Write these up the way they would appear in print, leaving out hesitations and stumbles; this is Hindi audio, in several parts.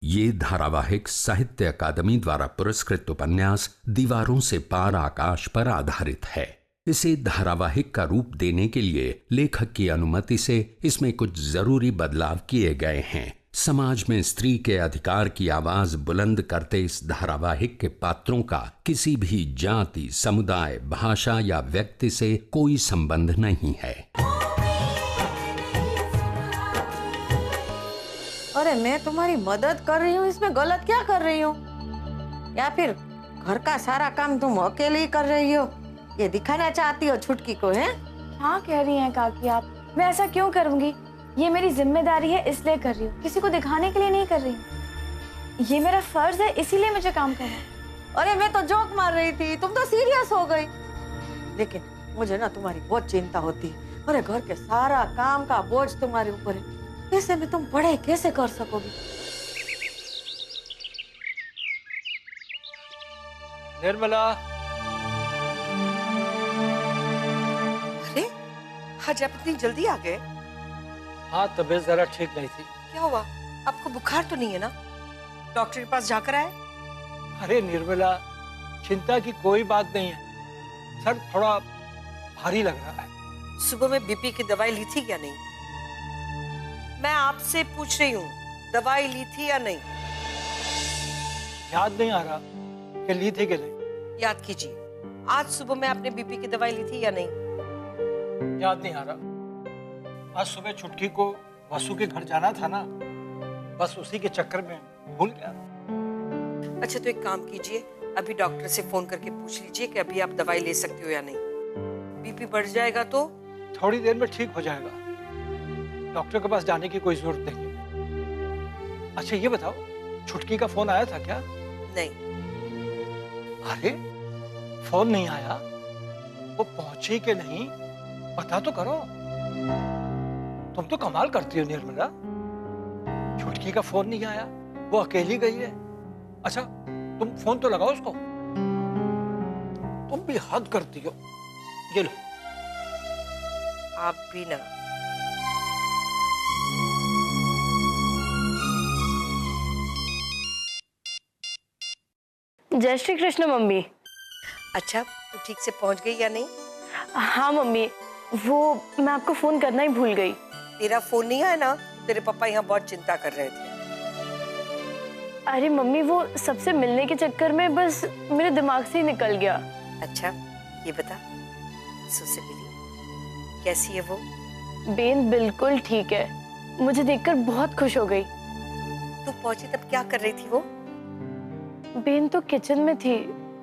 ये धारावाहिक साहित्य अकादमी द्वारा पुरस्कृत उपन्यास दीवारों से पार आकाश पर आधारित है। इसे धारावाहिक का रूप देने के लिए लेखक की अनुमति से इसमें कुछ जरूरी बदलाव किए गए हैं। समाज में स्त्री के अधिकार की आवाज बुलंद करते इस धारावाहिक के पात्रों का किसी भी जाति, समुदाय, भाषा या व्यक्ति से कोई संबंध नहीं है। अरे मैं तुम्हारी मदद कर रही हूँ, इसमें गलत क्या कर रही हूँ? या फिर घर का सारा काम तुम अकेले ही कर रही हो, ये दिखाना चाहती हो छुटकी को? है हाँ कह रही हैं काकी आप, मैं ऐसा क्यों करूँगी? ये मेरी जिम्मेदारी है इसलिए कर रही हूँ, किसी को दिखाने के लिए नहीं कर रही हूँ। ये मेरा फर्ज है इसीलिए मुझे काम करना है। अरे मैं तो जोक मार रही थी, तुम तो सीरियस हो गई। लेकिन मुझे ना तुम्हारी बहुत चिंता होती है। अरे घर के सारा काम का बोझ तुम्हारे ऊपर है, ऐसे में तुम पढ़ाई कैसे कर सकोगी? निर्मला, अरे आज आप इतनी जल्दी आ गए? हाँ तबीयत जरा ठीक नहीं थी। क्या हुआ? आपको बुखार तो नहीं है ना? डॉक्टर के पास जाकर आए? अरे निर्मला, चिंता की कोई बात नहीं है, सर थोड़ा भारी लग रहा है। सुबह में बीपी की दवाई ली थी या नहीं? मैं आपसे पूछ रही हूँ, दवाई ली थी या नहीं? याद नहीं आ रहा कि ली थी कि नहीं। याद कीजिए, आज सुबह में आपने बीपी की दवाई ली थी या नहीं? याद नहीं आ रहा। आज सुबह छुटकी को वसु के घर जाना था ना, बस उसी के चक्कर में भूल गया। अच्छा तो एक काम कीजिए, अभी डॉक्टर से फोन करके पूछ लीजिए कि अभी आप दवाई ले सकते हो या नहीं। बीपी बढ़ जाएगा तो? थोड़ी देर में ठीक हो जाएगा, डॉक्टर के पास जाने की कोई जरूरत नहीं है। अच्छा ये बताओ, छुटकी का फोन आया था क्या? नहीं। अरे फोन नहीं आया, वो पहुंची कि नहीं पता तो करो। तुम तो कमाल करती हो निर्मला, छुटकी का फोन नहीं आया, वो अकेली गई है। अच्छा तुम फोन तो लगाओ उसको। तुम भी हद करती हो। ये लो। आप भी ना। जय श्री कृष्ण मम्मी। अच्छा तू ठीक से पहुंच गई या नहीं? हाँ मम्मी, वो मैं आपको फोन करना ही भूल गई। तेरा फोन नहीं आया ना? तेरे पापा यहाँ बहुत चिंता कर रहे थे। अरे मम्मी, वो सबसे मिलने के चक्कर में बस मेरे दिमाग से ही निकल गया। अच्छा ये बता, वसु से मिली, कैसी है वो? बेन बिल्कुल ठीक है, मुझे देखकर बहुत खुश हो गई। तू पहुंची तब क्या कर रही थी वो? बेन तो किचन में थी,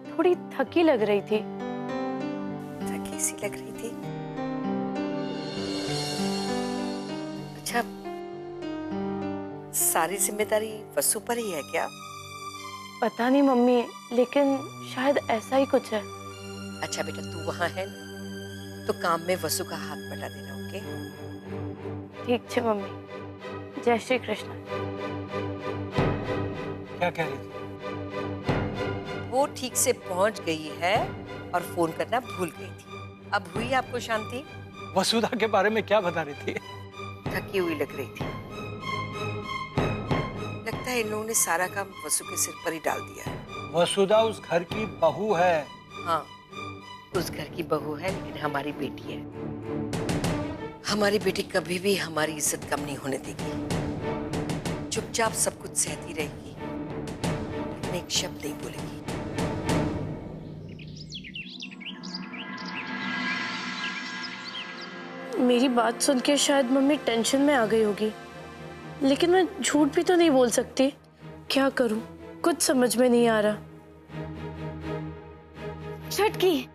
थोड़ी थकी लग रही थी। थकी सी लग रही थी? अच्छा, सारी जिम्मेदारी वसु पर ही है क्या? पता नहीं मम्मी, लेकिन शायद ऐसा ही कुछ है। अच्छा बेटा, तू वहां है ना, तो काम में वसु का हाथ बटा देना। ओके ठीक है मम्मी। जय श्री कृष्ण। क्या कह रही थी? वो ठीक से पहुंच गई है और फोन करना भूल गई थी। अब हुई आपको शांति? वसुधा के बारे में क्या बता रही थी? थकी हुई लग रही थी। लगता है इन लोगों ने सारा काम वसु के सिर पर ही डाल दिया है। वसुधा उस घर की बहू है। हाँ, उस घर की बहू है, लेकिन हमारी बेटी है। हमारी बेटी कभी भी हमारी इज्जत कम नहीं होने देगी। चुपचाप सब कुछ सहती रहेगी, लेकिन एक शब्द नहीं बोलेगी। मेरी बात सुन के शायद मम्मी टेंशन में आ गई होगी, लेकिन मैं झूठ भी तो नहीं बोल सकती। क्या करूं, कुछ समझ में नहीं आ रहा। छुटकी,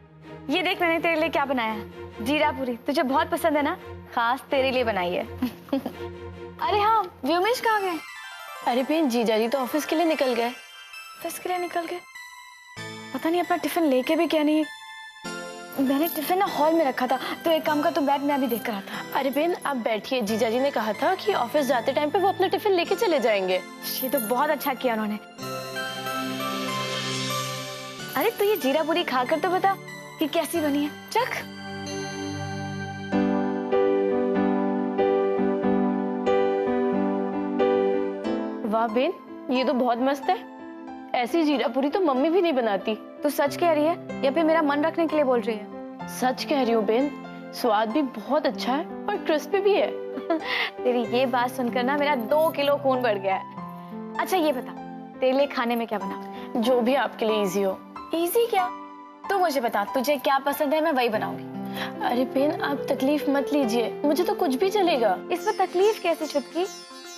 ये देख मैंने तेरे लिए क्या बनाया है। जीरा पूरी तुझे बहुत पसंद है ना, खास तेरे लिए बनाई है। अरे हाँ, व्योमेश कहाँ गए? अरे बहन, जीजा जी तो ऑफिस के लिए निकल गए। ऑफिस के लिए निकल गए? पता नहीं अपना टिफिन लेके भी क्या नहीं। मैंने टिफिन ना हॉल में रखा था, तो एक काम का तो बैठ, मैं अभी देख कर आता। अरे बहन आप बैठिए, जीजा जी ने कहा था कि ऑफिस जाते टाइम पे वो अपना टिफिन लेके चले जाएंगे। ये तो बहुत अच्छा किया उन्होंने। अरे तू ये जीरा पूरी खाकर तो बता कि कैसी बनी है। चख। वाह बेन, ये तो बहुत मस्त है। ऐसी जीरा पूरी तो मम्मी भी नहीं बनाती। तू सच कह रही है या फिर मेरा मन रखने के लिए बोल रही है? सच कह रही हूँ बेन, स्वाद भी बहुत अच्छा है और क्रिस्पी भी है। तेरी ये बात सुनकर ना मेरा 2 किलो खून बढ़ गया है। अच्छा ये बता, तेरे लिए खाने में क्या बना? जो भी आपके लिए इजी हो। इजी क्या? तू मुझे बता, तुझे क्या पसंद है, मैं वही बनाऊंगी। अरे बेन, आप तकलीफ मत लीजिए, मुझे तो कुछ भी चलेगा। इसमें तकलीफ कैसे चुटकी?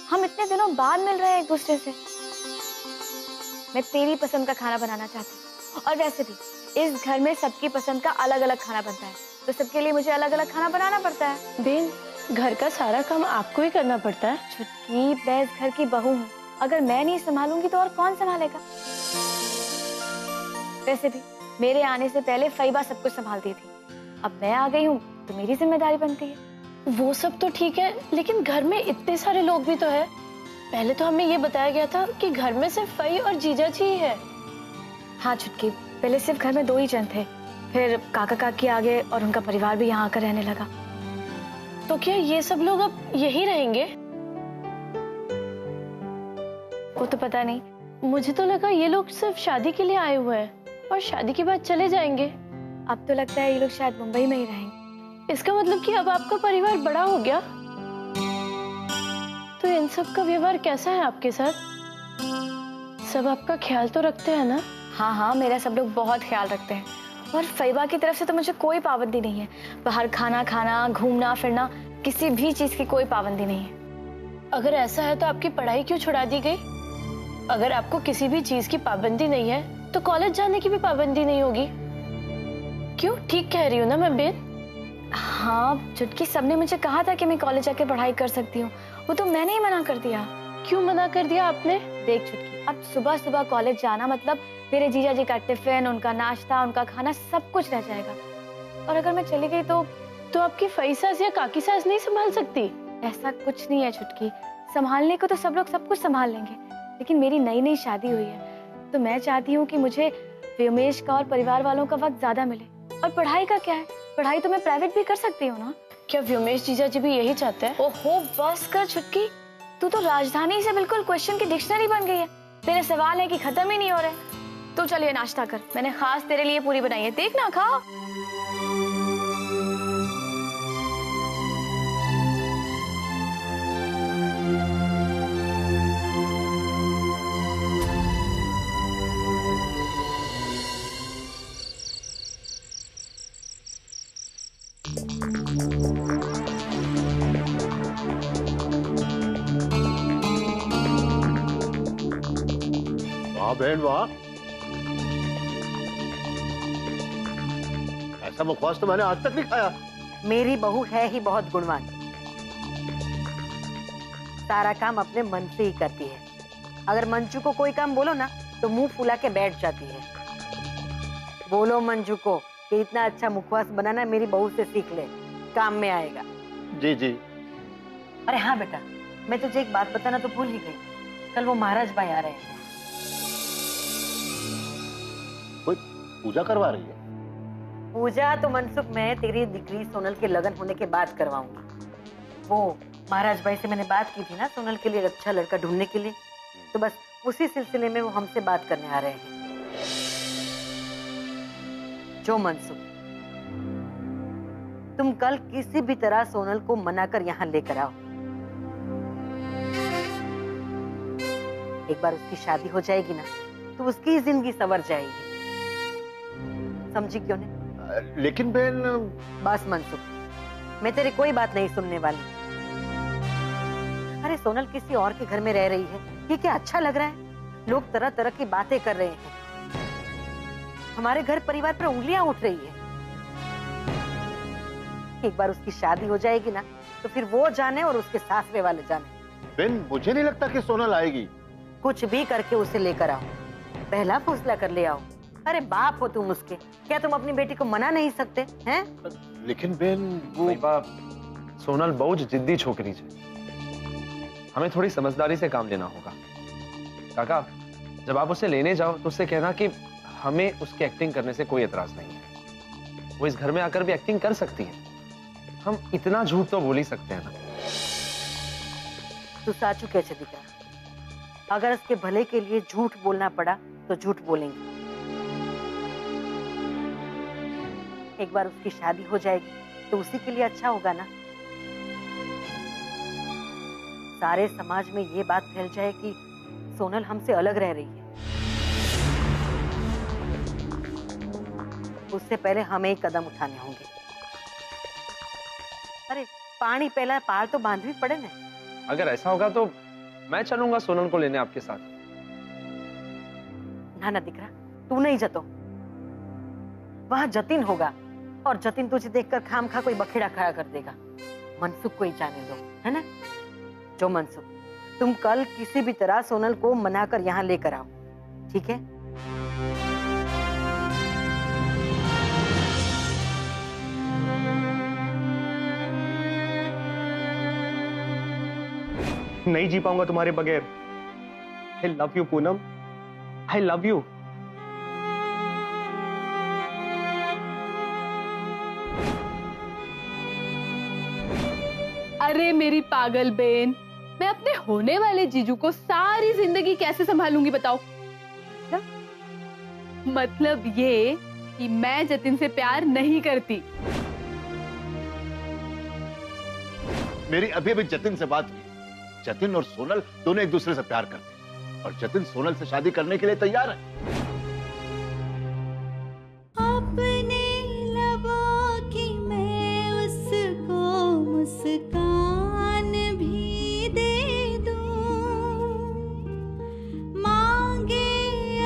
हम इतने दिनों बाद मिल रहे हैं एक दूसरे से। मैं तेरी पसंद का खाना बनाना चाहती हूँ, और वैसे भी इस घर में सबकी पसंद का अलग अलग खाना बनता है, तो सबके लिए मुझे अलग अलग खाना बनाना पड़ता है। बेन, घर का सारा काम आपको ही करना पड़ता है। छुटकी, मैं इस घर की बहू हूँ, अगर मैं नहीं संभालूंगी तो और कौन संभालेगा? वैसे भी मेरे आने से पहले फईबा सब कुछ संभालती थी, अब मैं आ गई हूँ तो मेरी जिम्मेदारी बनती है। वो सब तो ठीक है, लेकिन घर में इतने सारे लोग भी तो है। पहले तो हमें ये बताया गया था कि घर में सिर्फ फई और जीजाजी ही है। हाँ छुटकी, पहले सिर्फ घर में 2 ही जन थे, फिर काका काकी आ गए और उनका परिवार भी यहाँ आकर रहने लगा। तो क्या ये सब लोग अब यही रहेंगे? वो तो पता नहीं। मुझे तो लगा ये लोग सिर्फ शादी के लिए आए हुए हैं और शादी के बाद चले जाएंगे। अब तो लगता है ये लोग शायद मुंबई में ही रहेंगे। इसका मतलब कि अब आपका परिवार बड़ा हो गया। तो इन सब का व्यवहार कैसा है आपके साथ? सब आपका ख्याल तो रखते हैं ना? हाँ हाँ, मेरा सब लोग बहुत ख्याल रखते हैं, और फईबा की तरफ से तो मुझे कोई पाबंदी नहीं है। बाहर खाना खाना, घूमना फिरना, किसी भी चीज की कोई पाबंदी नहीं है। अगर ऐसा है तो आपकी पढ़ाई क्यों छुड़ा दी गई? अगर आपको किसी भी चीज की पाबंदी नहीं है तो कॉलेज जाने की भी पाबंदी नहीं होगी। क्यों? ठीक कह रही हूँ ना मैं बेन? हाँ चुटकी, सबने मुझे कहा था कि मैं कॉलेज जाके पढ़ाई कर सकती हूँ, वो तो मैंने ही मना कर दिया। क्यों मना कर दिया आपने? देख चुटकी, अब सुबह सुबह कॉलेज जाना मतलब मेरे जीजा जी का टिफिन, उनका नाश्ता, उनका खाना सब कुछ रह जाएगा, और अगर मैं चली गई तो आपकी फई सास या काकी सास नहीं संभाल सकती? ऐसा कुछ नहीं है छुटकी, संभालने को तो सब लोग सब कुछ संभाल लेंगे, लेकिन मेरी नई नई शादी हुई है, तो मैं चाहती हूँ कि मुझे व्योमेश का और परिवार वालों का वक्त ज्यादा मिले। और पढ़ाई का क्या है, पढ़ाई तो मैं प्राइवेट भी कर सकती हूँ ना। क्या व्योमेश जीजा जी भी यही चाहते हैं? ओहो बस कर छुटकी, तू तो राजधानी से बिल्कुल क्वेश्चन की डिक्शनरी बन गई है। तेरे सवाल है कि खत्म ही नहीं हो रहे। तू चलिए नाश्ता कर, मैंने खास तेरे लिए पूरी बनाई है, देख ना, खा। वाह बहन वाह, ऐसा मुखवास तो मैंने आज तक नहीं खाया। मेरी बहू है ही बहुत गुणवान, सारा काम अपने मन से ही करती है। अगर मंजू को कोई काम बोलो ना तो मुंह फुला के बैठ जाती है। बोलो मंजू को कि इतना अच्छा मुखवास बनाना मेरी बहू से सीख ले, काम में आएगा। जी जी। अरे हाँ बेटा, मैं तुझे एक बात बताना तो भूल ही गई, कल वो महाराज भाई आ रहे हैं। कोई पूजा करवा रही है? पूजा तो मनसुख मैं तेरी दिकरी सोनल के लगन होने के बाद करवाऊंगी। वो महाराज भाई से मैंने बात की थी ना सोनल के लिए अच्छा लड़का ढूंढने के लिए, तो बस उसी सिलसिले में वो हमसे बात करने आ रहे हैं। जो मनसुख, तुम कल किसी भी तरह सोनल को मनाकर यहाँ लेकर आओ। एक बार उसकी शादी हो जाएगी ना तो उसकी जिंदगी संवर जाएगी, समझी क्यों नहीं? लेकिन बहन। बस मनसुख, मैं तेरी कोई बात नहीं सुनने वाली। अरे सोनल किसी और के घर में रह रही है, ये क्या अच्छा लग रहा है? लोग तरह तरह की बातें कर रहे हैं, हमारे घर परिवार पर उंगलियां उठ रही है। एक बार उसकी शादी हो जाएगी ना तो फिर वो जाने और उसके सासरे वाले जाने। बहन मुझे नहीं लगता कि सोनल आएगी। कुछ भी करके उसे लेकर आओ, पहला फैसला कर ले आओ। अरे बाप हो तुम उसके, क्या तुम अपनी बेटी को मना नहीं सकते हैं? लेकिन बहन वो सोनल बहुत जिद्दी छोकरी है, हमें थोड़ी समझदारी से काम लेना होगा। काका, जब आप उसे लेने जाओ तो उससे कहना कि हमें उसकी एक्टिंग करने से कोई एतराज नहीं है, वो इस घर में आकर भी एक्टिंग कर सकती है, हम इतना झूठ तो बोल ही सकते हैं ना। तू साचू कैसे दिखा? अगर उसके भले के लिए झूठ बोलना पड़ा तो झूठ बोलेंगे। एक बार उसकी शादी हो जाएगी तो उसी के लिए अच्छा होगा ना। सारे समाज में ये बात फैल जाए कि सोनल हमसे अलग रह रही है। उससे पहले हमें ही कदम उठाने होंगे। अरे पानी पहला पार तो बांधवी पड़े ना। अगर ऐसा होगा तो मैं चलूंगा सोनल को लेने आपके साथ। ना ना दिकरा, तू नहीं जतो। वहां जतिन होगा और जतिन तुझे देखकर खामखा कोई बखेड़ा खड़ा कर देगा। मनसुख को ही जाने दो, है ना। जो मनसुख, तुम कल किसी भी तरह सोनल को मनाकर यहाँ लेकर आओ, ठीक है। नहीं जी पाऊंगा तुम्हारे बगैर। I love you Poonam, I love you. अरे मेरी पागल बहन, मैं अपने होने वाले जीजू को सारी जिंदगी कैसे संभालूंगी बताओ। क्या? मतलब ये कि मैं जतिन से प्यार नहीं करती। मेरी अभी अभी जतिन से बात हुई। जतिन और सोनल दोनों एक दूसरे से प्यार करते हैं और जतिन सोनल से शादी करने के लिए तैयार है। अपने लबों की मैं उसको मुस्कान भी दे दूं, मांगे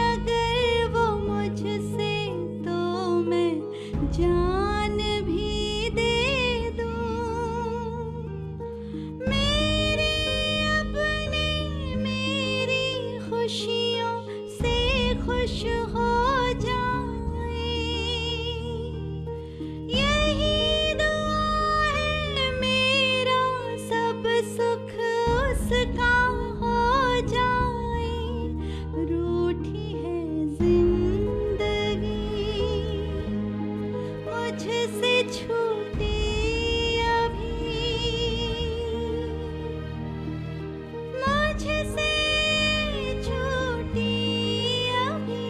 अगर वो मुझसे तो मैं जान भी दे दूं। मेरे अपने मेरी खुशियों से खुश हो जाए, यही दुआ है मेरा, सब सुख उसका हो जाए। रूठी है जिंदगी मुझसे छूटी अभी, मुझसे छूटी अभी।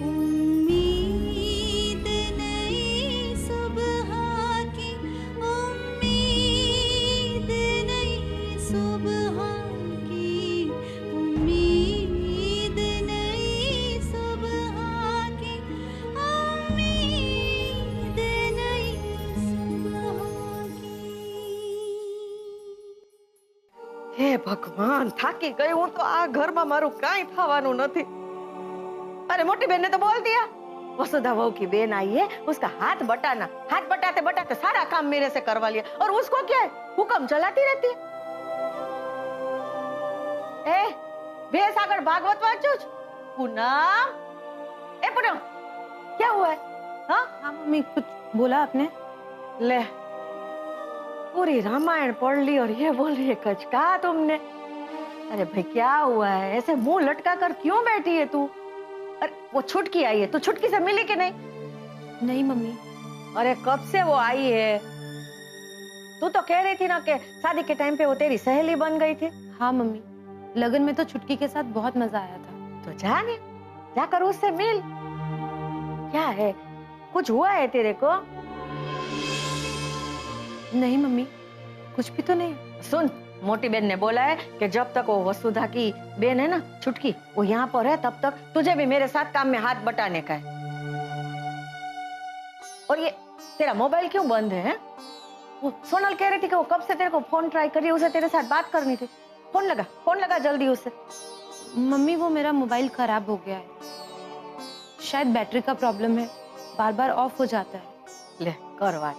उम्मीद नई सुबह की, उम्मीद नई सुबह की, उम्मीद नई सुबह की, उम्मीद नई सुबह की। હે ભગવાન, થાકી ગઈ હું તો। આ ઘરમાં મારું કાંઈ થવાનું નથી। अरे मोटी बहन ने तो बोल दिया, वसुधा बहू की बहन आई है, उसका हाथ बटाना। हाथ बटाते बटाते सारा काम मेरे से करवा लिया, और उसको क्या है, हुक्म चलाती रहती है। ए भैंस आगर भागवत वांचो छ? पूनम, ए पूनम, क्या हुआ है? हाँ मम्मी कुछ बोला आपने? ले, पूरी रामायण पढ़ ली और ये बोल रही है कुछ कहा तुमने। अरे भाई क्या हुआ है, ऐसे मुंह लटका कर क्यों बैठी है तू? अरे वो छुटकी आई है, तू छुटकी से मिली कि नहीं? नहीं मम्मी। अरे कब से वो आई है? तू तो कह रही थी ना कि शादी के टाइम पे वो तेरी सहेली बन गई थी। हाँ मम्मी, लगन में तो छुटकी के साथ बहुत मजा आया था। तो जा ने, जाकर उससे मिल। क्या है, कुछ हुआ है तेरे को? नहीं मम्मी, कुछ भी तो नहीं। सुन, मोटी बहन ने बोला है कि जब तक वो वसुधा की बहन है ना छुटकी, वो यहाँ पर है, तब तक तुझे भी मेरे साथ काम में हाथ बटाने का है। और ये तेरा मोबाइल क्यों बंद है? वो सोनल कह रही थी कि वो कब से तेरे को फोन ट्राई कर रही है, उसे तेरे साथ बात करनी थी। फोन लगा जल्दी उससे। मम्मी वो मेरा मोबाइल खराब हो गया है, शायद बैटरी का प्रॉब्लम है, बार बार ऑफ हो जाता है। ले करवा।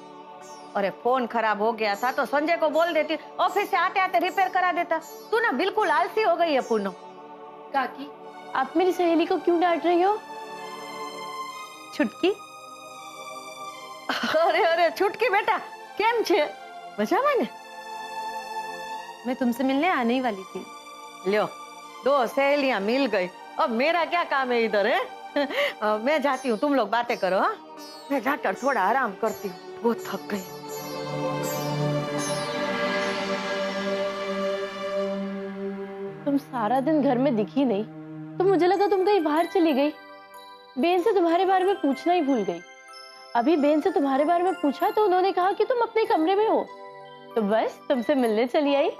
अरे फोन खराब हो गया था तो संजय को बोल देती, ऑफिस से आते आते रिपेयर करा देता। तू ना बिल्कुल आलसी हो गई है पूनम। काकी, आप मेरी सहेली को क्यों डांट रही हो? छुटकी, अरे अरे छुटकी बेटा, केम छे? मजामा ने? मैं तुमसे मिलने आने ही वाली थी। लो, दो सहेलियां मिल गई, अब मेरा क्या काम है इधर है? मैं जाती हूँ, तुम लोग बातें करो। हाँ, मैं जाकर थोड़ा आराम करती हूँ, बहुत थक गई। तुम सारा दिन घर में दिखी नहीं तो मुझे लगा तुम कहीं बाहर चली गई। बेन से तुम्हारे बारे में पूछना ही भूल गई। अभी बेन से तुम्हारे बारे में पूछा तो उन्होंने कहा कि तुम अपने कमरे में हो, तो बस तुमसे मिलने चली आई।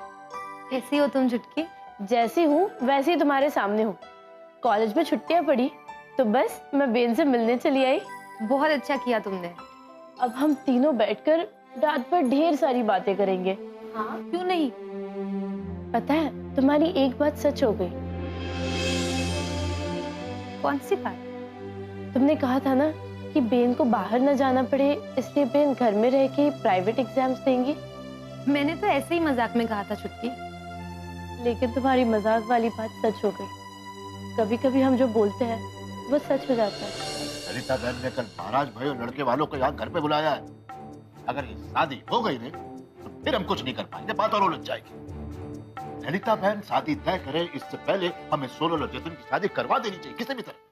कैसी हो तुम चुटकी? जैसी हूँ वैसी तुम्हारे सामने हूँ। कॉलेज में छुट्टियां पड़ी तो बस मैं बेन से मिलने चली आई। बहुत अच्छा किया तुमने। अब हम तीनों बैठकर रात भर ढेर सारी बातें करेंगे। हाँ क्यों नहीं? पता है तुम्हारी एक बात सच हो गई। कौन सी बात? तुमने कहा था ना कि बेन को बाहर न जाना पड़े, इसलिए बेन घर में रह के प्राइवेट एग्जाम्स देंगी। मैंने तो ऐसे ही मजाक में कहा था चुटकी। लेकिन तुम्हारी मजाक वाली बात सच हो गई। कभी कभी हम जो बोलते हैं वो सच हो जाता है। ललिता बहन ने कल महाराज भाई और लड़के वालों को यहाँ घर पे बुलाया है। अगर ये शादी हो गई ने तो फिर हम कुछ नहीं कर पाएंगे, बात और उलझ जाएगी। ललिता बहन शादी तय करे इससे पहले हमें सोनल और जतिन की शादी करवा देनी चाहिए किसी भी तरह।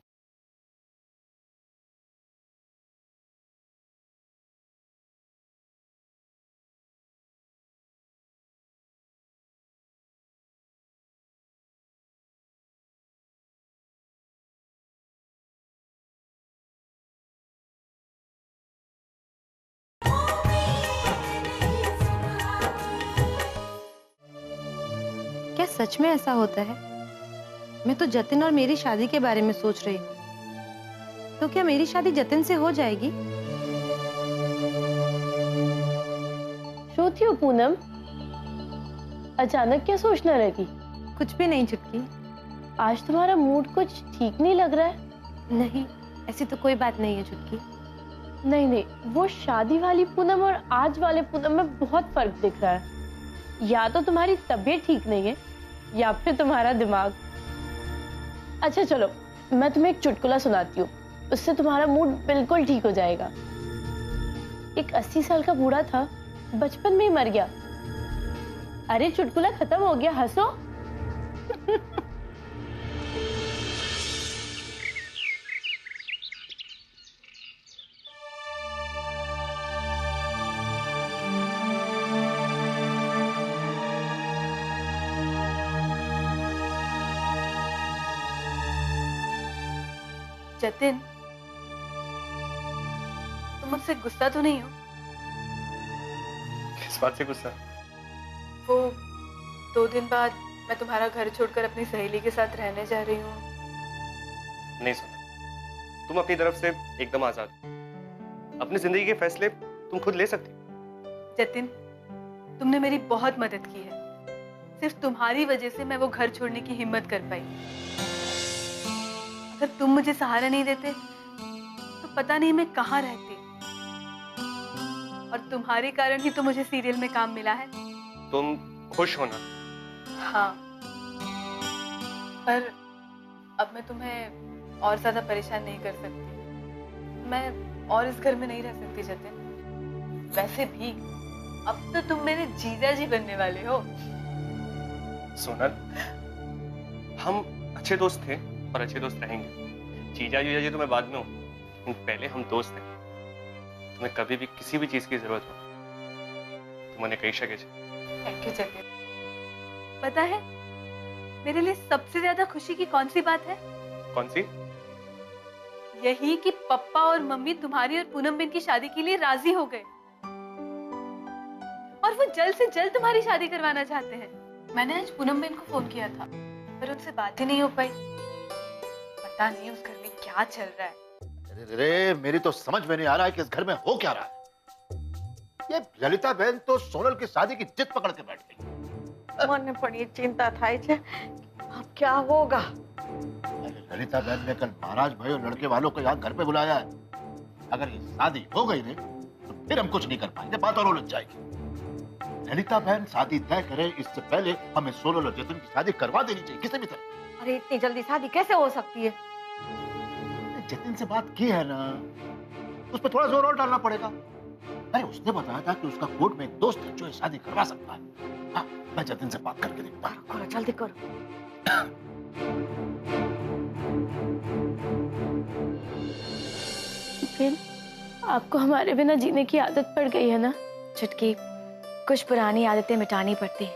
क्या सच में ऐसा होता है? मैं तो जतिन और मेरी शादी के बारे में सोच रही हूँ। तो क्या मेरी शादी जतिन से हो जाएगी? सोती हो पूनम? अचानक क्या सोचना लगी? कुछ भी नहीं चुटकी। आज तुम्हारा मूड कुछ ठीक नहीं लग रहा है। नहीं, ऐसी तो कोई बात नहीं है चुटकी। नहीं नहीं, वो शादी वाली पूनम और आज वाले पूनम में बहुत फर्क दिख रहा है। या तो तुम्हारी तबीयत ठीक नहीं है या फिर तुम्हारा दिमाग। अच्छा चलो, मैं तुम्हें एक चुटकुला सुनाती हूँ, उससे तुम्हारा मूड बिल्कुल ठीक हो जाएगा। एक 80 साल का बूढ़ा था, बचपन में ही मर गया। अरे चुटकुला खत्म हो गया, हंसो। जतिन, तुम मुझसे गुस्सा तो नहीं हो? किस बात से गुस्सा? वो 2 दिन बाद मैं तुम्हारा घर छोड़कर अपनी सहेली के साथ रहने जा रही हूँ। नहीं सुना, तुम अपनी तरफ से एकदम आजाद हो। अपनी जिंदगी के फैसले तुम खुद ले सकती हो। जतिन, तुमने मेरी बहुत मदद की है। सिर्फ तुम्हारी वजह से मैं वो घर छोड़ने की हिम्मत कर पाई। अगर तुम मुझे सहारा नहीं देते तो पता नहीं मैं कहाँ रहती। और तुम्हारे कारण ही तो मुझे सीरियल में काम मिला है। तुम खुश हो ना? हाँ, पर अब मैं तुम्हें और ज्यादा परेशान नहीं कर सकती। मैं और इस घर में नहीं रह सकती जतिन। वैसे भी अब तो तुम मेरे जीजा जी बनने वाले हो। सोनल, हम अच्छे दोस्त थे और अच्छे दोस्त रहेंगे। जीजा जी तो मैं बाद में हूँ, लेकिन पहले हम दोस्त हैं। तुम्हें कभी भी किसी भी चीज की जरूरत हो तो मैंने कही सके। Thank you Jatin. पता है मेरे लिए सबसे ज्यादा खुशी की कौन सी बात है? कौन सी? यही कि पप्पा और मम्मी तुम्हारी और पूनम बेन की शादी के लिए राजी हो गए और वो जल्द से जल्द तुम्हारी शादी करवाना चाहते हैं। मैंने आज पूनम बेन को फोन किया था पर उनसे बात ही नहीं हो पाई। पता नहीं उस घर में क्या चल रहा है। अरे मेरी तो समझ में नहीं आ रहा है कि इस घर में हो क्या रहा है। ये ललिता बहन तो सोनल की शादी की जिद पकड़ के बैठ गई। મને પણ એ ચિંતા થાય છે, अब क्या होगा? अरे ललिता बहन ने कल महाराज भाई और लड़के वालों को यहाँ घर पे बुलाया है। अगर ये शादी हो गई ने तो फिर हम कुछ नहीं कर पाएंगे, बात और उलझ जाएगी। ललिता बहन शादी तय करे इससे पहले हमें सोनल और जतिन की शादी करवा देनी चाहिए किसी भी तरह। अरे इतनी जल्दी शादी कैसे हो सकती है? जतिन से बात की है ना, उस पर थोड़ा जोर और डालना पड़ेगा। अरे उसने बताया था कि उसका कोर्ट में एक दोस्त है जो ये शादी करवा सकता है। हाँ, मैं जतिन से बात करके देखता हूँ। करो, जल्दी करो। फिर आपको हमारे बिना जीने की आदत पड़ गई है ना? चुटकी, कुछ पुरानी आदतें मिटानी पड़ती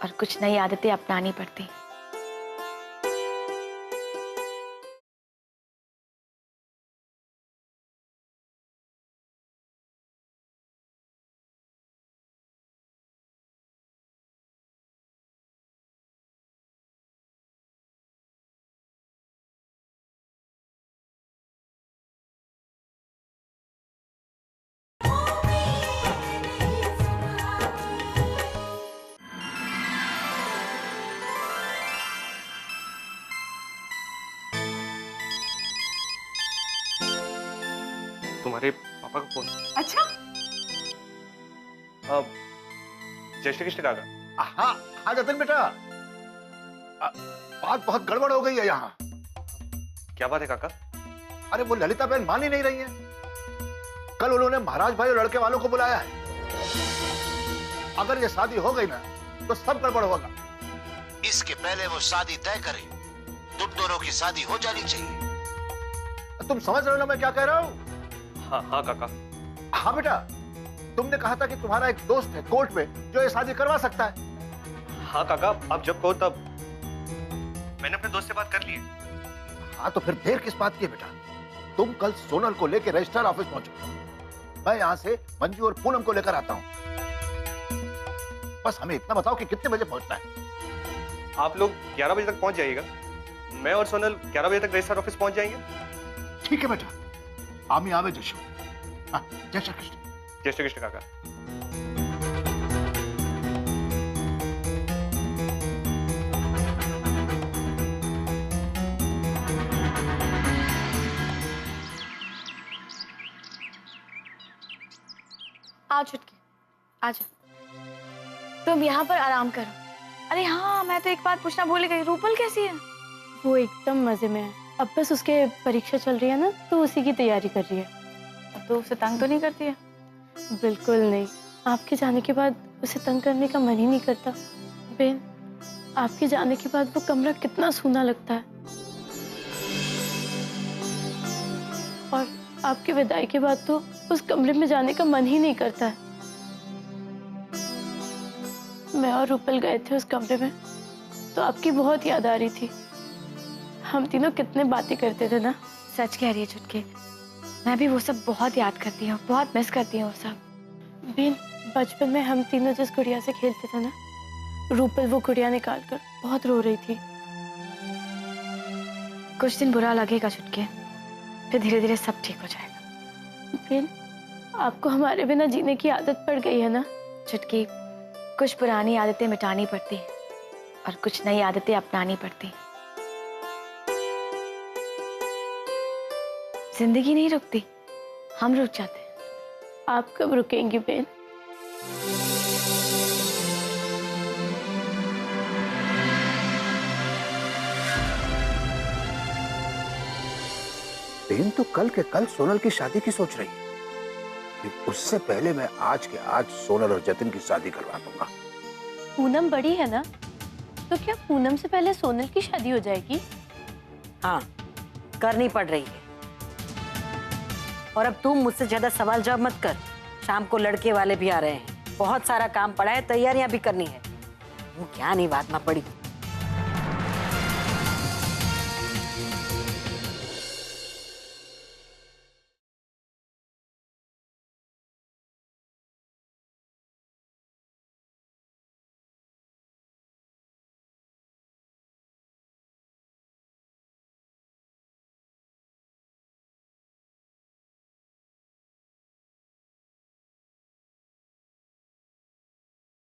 और कुछ नई आदतें अपनानी पड़ती। तुम्हारे पापा का फोन। अच्छा, जय श्री कृष्ण काका। हाँ हाँ जतिन बेटा, बात बहुत गड़बड़ हो गई है यहाँ। क्या बात है काका? अरे वो ललिता बहन मान ही नहीं रही है। कल उन्होंने महाराज भाई और लड़के वालों को बुलाया है। अगर ये शादी हो गई ना तो सब गड़बड़ होगा। इसके पहले वो शादी तय करे, तुम दोनों की शादी हो जानी चाहिए। तुम समझ रहे हो ना मैं क्या कह रहा हूँ? हाँ हाँ काका। हाँ बेटा, तुमने कहा था कि तुम्हारा एक दोस्त है कोर्ट में जो ये शादी करवा सकता है। हाँ काका, आप जब कहो तब। मैंने अपने दोस्त से बात कर ली है। हाँ तो फिर देर किस बात की है बेटा? तुम कल सोनल को लेकर रजिस्ट्रार ऑफिस पहुंचो। मैं यहाँ से मंजू और पूनम को लेकर आता हूँ। बस हमें इतना बताओ कि कितने बजे पहुंचना है। आप लोग 11 बजे तक पहुंच जाइएगा। मैं और सोनल 11 बजे तक रजिस्ट्रार ऑफिस पहुंच जाएंगे। ठीक है बेटा, आमी आवे जशो। हाँ, जय श्री कृष्ण। जय श्री कृष्ण काका। आओ छुटकी, आ जाओ। तुम यहाँ पर आराम करो। अरे हाँ, मैं तो एक बात पूछना भूल गई, रूपल कैसी है? वो एकदम मजे में है। अब बस उसके परीक्षा चल रही है ना, तो उसी की तैयारी कर रही है। अब तो उसे तंग तो नहीं करती है? बिल्कुल नहीं। आपके जाने के बाद उसे तंग करने का मन ही नहीं करता। बेन, आपके जाने के बाद वो कमरा कितना सूना लगता है। और आपकी विदाई के बाद तो उस कमरे में जाने का मन ही नहीं करता है। मैं और रूपल गए थे उस कमरे में, तो आपकी बहुत याद आ रही थी। हम तीनों कितने बातें करते थे ना। सच कह रही है छुटकी, मैं भी वो सब बहुत याद करती हूँ, बहुत मिस करती हूँ वो सब। बेन, बचपन में हम तीनों जिस गुड़िया से खेलते थे ना, रूपल वो गुड़िया निकाल कर बहुत रो रही थी। कुछ दिन बुरा लगेगा छुटकी, फिर धीरे धीरे सब ठीक हो जाएगा। बेन, आपको हमारे बिना जीने की आदत पड़ गई है ना। छुटकी, कुछ पुरानी आदतें मिटानी पड़ती और कुछ नई आदतें अपनानी पड़ती। जिंदगी नहीं रुकती, हम रुक जाते हैं। आप कब रुकेंगी बेन? बेन तो कल के कल सोनल की शादी की सोच रही है। उससे पहले मैं आज के आज सोनल और जतिन की शादी करवा दूंगा। पूनम बड़ी है ना, तो क्या पूनम से पहले सोनल की शादी हो जाएगी? हाँ, करनी पड़ रही है। और अब तुम मुझसे ज्यादा सवाल जवाब मत कर। शाम को लड़के वाले भी आ रहे हैं, बहुत सारा काम पड़ा है, तैयारियां भी करनी है। वो क्या नहीं बात ना पड़ी।